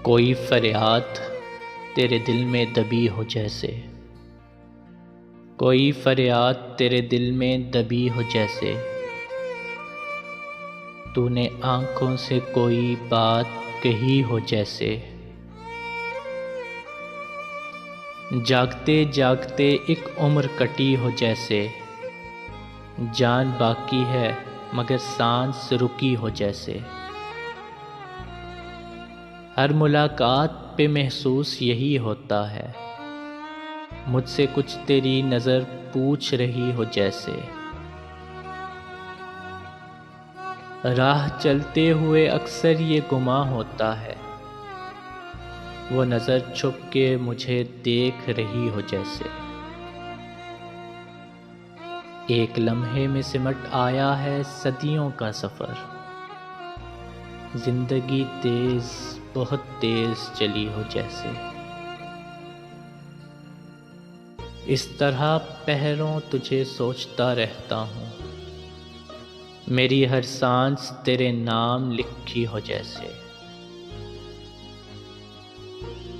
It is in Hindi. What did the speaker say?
कोई फरियाद तेरे दिल में दबी हो जैसे, कोई फरियाद तेरे दिल में दबी हो जैसे, तूने आँखों से कोई बात कही हो जैसे। जागते जागते एक उम्र कटी हो जैसे, जान बाकी है मगर सांस रुकी हो जैसे। हर मुलाकात पे महसूस यही होता है, मुझसे कुछ तेरी नज़र पूछ रही हो जैसे। राह चलते हुए अक्सर ये गुमा होता है, वो नज़र छुप के मुझे देख रही हो जैसे। एक लम्हे में सिमट आया है सदियों का सफ़र, जिंदगी तेज बहुत तेज चली हो जैसे। इस तरह पहरों तुझे सोचता रहता हूँ, मेरी हर सांस तेरे नाम लिखी हो जैसे।